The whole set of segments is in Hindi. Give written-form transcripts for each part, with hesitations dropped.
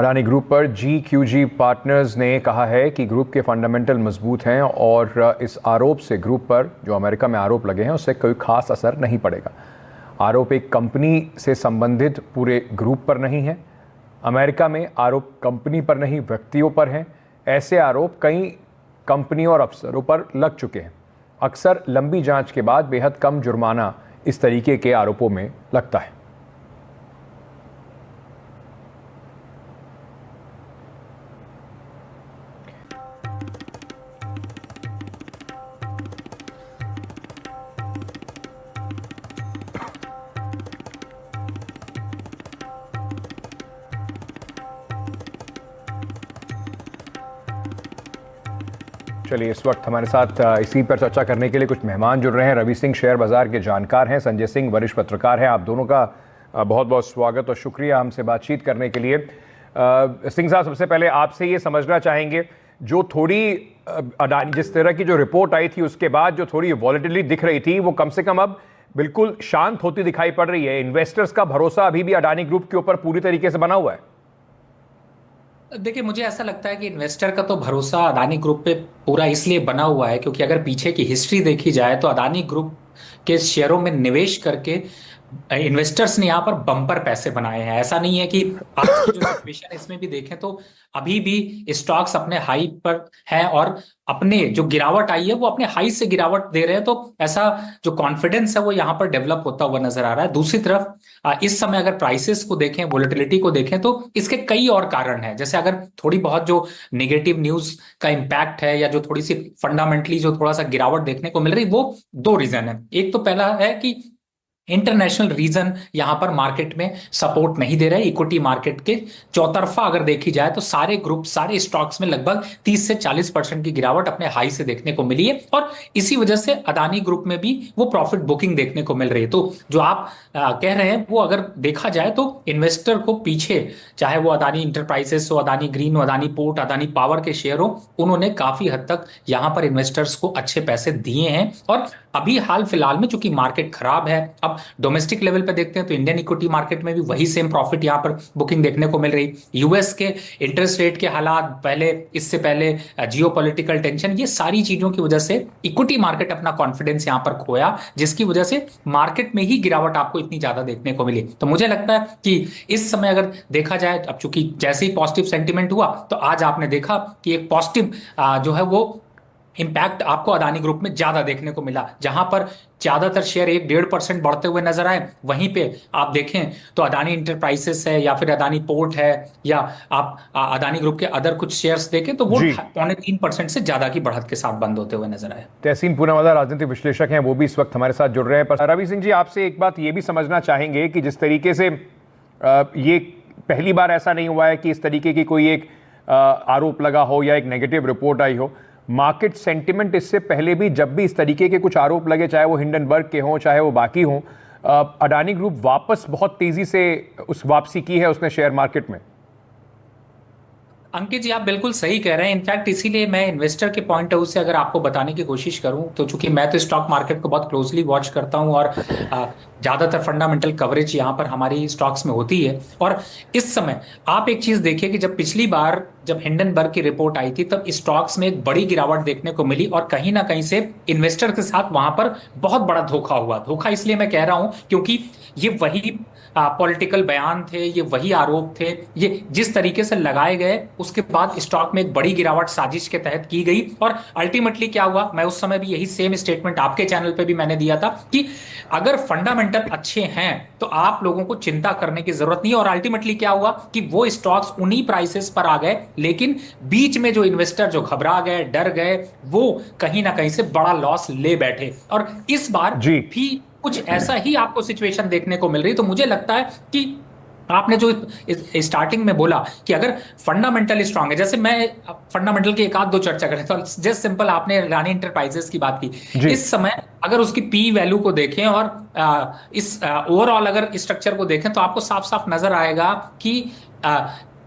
अडानी ग्रुप पर GQG पार्टनर्स ने कहा है कि ग्रुप के फंडामेंटल मजबूत हैं और इस आरोप से ग्रुप पर जो अमेरिका में आरोप लगे हैं उससे कोई खास असर नहीं पड़ेगा। आरोप एक कंपनी से संबंधित पूरे ग्रुप पर नहीं है। अमेरिका में आरोप कंपनी पर नहीं व्यक्तियों पर हैं। ऐसे आरोप कई कंपनियों और अफसरों पर लग चुके हैं। अक्सर लंबी जांच के बाद बेहद कम जुर्माना इस तरीके के आरोपों में लगता है। चलिए, इस वक्त हमारे साथ इसी पर चर्चा करने के लिए कुछ मेहमान जुड़ रहे हैं। रवि सिंह शेयर बाजार के जानकार हैं, संजय सिंह वरिष्ठ पत्रकार हैं। आप दोनों का बहुत बहुत स्वागत और शुक्रिया हमसे बातचीत करने के लिए। सिंह साहब, सबसे पहले आपसे ये समझना चाहेंगे, जो थोड़ी अडानी जिस तरह की जो रिपोर्ट आई थी उसके बाद जो थोड़ी वॉलेटिलिटी दिख रही थी वो कम से कम अब बिल्कुल शांत होती दिखाई पड़ रही है। इन्वेस्टर्स का भरोसा अभी भी अडानी ग्रुप के ऊपर पूरी तरीके से बना हुआ है। देखिए, मुझे ऐसा लगता है कि इन्वेस्टर का तो भरोसा अदानी ग्रुप पे पूरा इसलिए बना हुआ है क्योंकि अगर पीछे की हिस्ट्री देखी जाए तो अदानी ग्रुप के शेयरों में निवेश करके इन्वेस्टर्स ने यहाँ पर बम्पर पैसे बनाए हैं। ऐसा नहीं है कि आज की जो सिचुएशन है इसमें भी देखें तो अभी भी स्टॉक्स अपने हाई पर हैं और अपने जो गिरावट आई है वो अपने हाई से गिरावट दे रहे हैं। तो ऐसा जो कॉन्फिडेंस है वो यहाँ पर डेवलप होता हुआ नजर आ रहा है। दूसरी तरफ इस समय अगर प्राइसेस को देखें, वोलेटिलिटी को देखें तो इसके कई और कारण हैं। जैसे अगर थोड़ी बहुत जो नेगेटिव न्यूज का इंपैक्ट है या जो थोड़ी सी फंडामेंटली जो थोड़ा सा गिरावट देखने को मिल रही, वो दो रीजन है। एक तो पहला है कि इंटरनेशनल रीजन यहां पर मार्केट में सपोर्ट नहीं दे रहे। इक्विटी मार्केट के चौतरफा अगर देखी जाए तो सारे ग्रुप, सारे स्टॉक्स में लगभग 30 से 40% की गिरावट अपने हाई से देखने को मिली है और इसी वजह से अदानी ग्रुप में भी वो प्रॉफिट बुकिंग देखने को मिल रही है। तो जो आप कह रहे हैं वो अगर देखा जाए तो इन्वेस्टर को पीछे, चाहे वो अदानी इंटरप्राइजेस हो, अदानी ग्रीन हो, अदानी पोर्ट, अदानी पावर के शेयर हो, उन्होंने काफी हद तक यहां पर इन्वेस्टर्स को अच्छे पैसे दिए हैं। और अभी हाल फिलहाल में चूंकि मार्केट खराब है, अब डोमेस्टिक लेवल पे देखते हैं तो इंडियन इक्विटी मार्केट में भी वही सेम प्रॉफिट यहां पर बुकिंग देखने को मिल रही। यूएस के इंटरेस्ट रेट के हालात, पहले इससे पहले जियो पॉलिटिकल टेंशन, ये सारी चीजों की वजह से इक्विटी मार्केट अपना कॉन्फिडेंस यहां पर खोया, जिसकी वजह से मार्केट में ही गिरावट आपको इतनी ज्यादा देखने को मिली। तो मुझे लगता है कि इस समय अगर देखा जाए, अब चूंकि जैसे ही पॉजिटिव सेंटिमेंट हुआ तो आज आपने देखा कि एक पॉजिटिव जो है वो इंपैक्ट आपको अदानी ग्रुप में ज्यादा देखने को मिला। जहां पर ज्यादातर शेयर 1-1.5% बढ़ते हुए नजर आए, वहीं पे आप देखें तो अदानी इंटरप्राइजेस है या फिर अदानी पोर्ट है या आप अदानी ग्रुप के अदर कुछ शेयर्स देखें तो वो जी, 2.25% से ज्यादा की बढ़त के साथ बंद होते हुए नजर आए। तहसीन पूनावाला राजनीतिक विश्लेषक हैं, वो भी इस वक्त हमारे साथ जुड़ रहे हैं। पर रवि सिंह जी, आपसे एक बात ये भी समझना चाहेंगे कि जिस तरीके से ये पहली बार ऐसा नहीं हुआ है कि इस तरीके की कोई एक आरोप लगा हो या एक नेगेटिव रिपोर्ट आई हो। मार्केट सेंटिमेंट इससे पहले भी जब भी इस तरीके के कुछ आरोप लगे, चाहे वो हिंडनबर्ग के हों चाहे वो बाकी हों, अडानी ग्रुप वापस बहुत तेजी से उस वापसी की है उसने शेयर मार्केट में। अंकित जी, आप बिल्कुल सही कह रहे हैं। इनफैक्ट इसीलिए मैं इन्वेस्टर के पॉइंट ऑफ व्यू से अगर आपको बताने की कोशिश करूं तो चूंकि मैं तो स्टॉक मार्केट को बहुत क्लोजली वॉच करता हूं और ज्यादातर फंडामेंटल कवरेज यहां पर हमारी स्टॉक्स में होती है। और इस समय आप एक चीज देखिए कि जब पिछली बार जब हिंडनबर्ग की रिपोर्ट आई थी तब स्टॉक्स में एक बड़ी गिरावट देखने को मिली और कहीं ना कहीं से इन्वेस्टर के साथ वहां पर बहुत बड़ा धोखा हुआ। धोखा इसलिए मैं कह रहा हूं क्योंकि ये वही पॉलिटिकल बयान थे, ये वही आरोप थे, ये जिस तरीके से लगाए गए उसके बाद स्टॉक में एक बड़ी गिरावट साजिश के तहत की गई। और अल्टीमेटली क्या हुआ, मैं उस समय भी यही सेम स्टेटमेंट आपके चैनल पे भी मैंने दिया था कि अगर फंडामेंटल अच्छे हैं तो आप लोगों को चिंता करने की जरूरत नहीं है। और अल्टीमेटली क्या हुआ कि वो स्टॉक्स उन्हीं प्राइसेस पर आ गए, लेकिन बीच में जो इन्वेस्टर जो घबरा गए, डर गए, वो कहीं ना कहीं से बड़ा लॉस ले बैठे। और इस बार जी, भी कुछ ऐसा ही आपको सिचुएशन देखने को मिल रही। तो मुझे लगता है कि आपने जो स्टार्टिंग में बोला कि अगर फंडामेंटल स्ट्रांग है, जैसे मैं फंडामेंटल की एक आध दो चर्चा करें तो जस्ट सिंपल आपने रानी इंटरप्राइजेस की बात की। जी, इस समय अगर उसकी पी वैल्यू को देखें और इस ओवरऑल अगर स्ट्रक्चर को देखें तो आपको साफ साफ नजर आएगा कि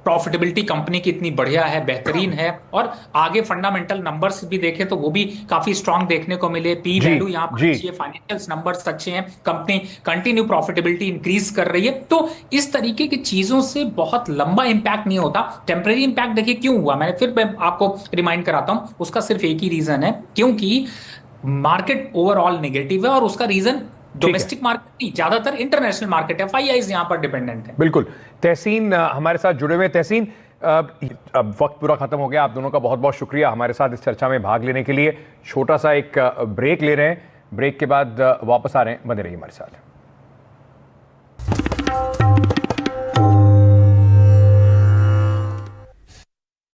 प्रॉफिटेबिलिटी कंपनी की इतनी बढ़िया है, बेहतरीन है, और आगे फंडामेंटल नंबर्स भी देखें तो वो भी काफी स्ट्रांग देखने को मिले। पी जी वैल्यू यहाँ पर जी। अच्छी है, फाइनेंशियल नंबर्स अच्छे हैं, कंपनी कंटिन्यू प्रॉफिटेबिलिटी इंक्रीज कर रही है। तो इस तरीके की चीजों से बहुत लंबा इंपैक्ट नहीं होता। टेम्परेरी इंपैक्ट देखिए क्यों हुआ, मैं आपको रिमाइंड कराता हूं। उसका सिर्फ एक ही रीजन है, क्योंकि मार्केट ओवरऑल नेगेटिव है, और उसका रीजन ठीक है, डोमेस्टिक मार्केट नहीं, ज्यादातर इंटरनेशनल मार्केट है, एफआईआईज यहां पर डिपेंडेंट है। बिल्कुल। तहसीन हमारे साथ जुड़े हुए। तहसीन, अब वक्त पूरा खत्म हो गया। आप दोनों का बहुत बहुत शुक्रिया हमारे साथ इस चर्चा में भाग लेने के लिए। छोटा सा एक ब्रेक ले रहे हैं, ब्रेक के बाद वापस आ रहे हैं, बने रहिए हमारे साथ।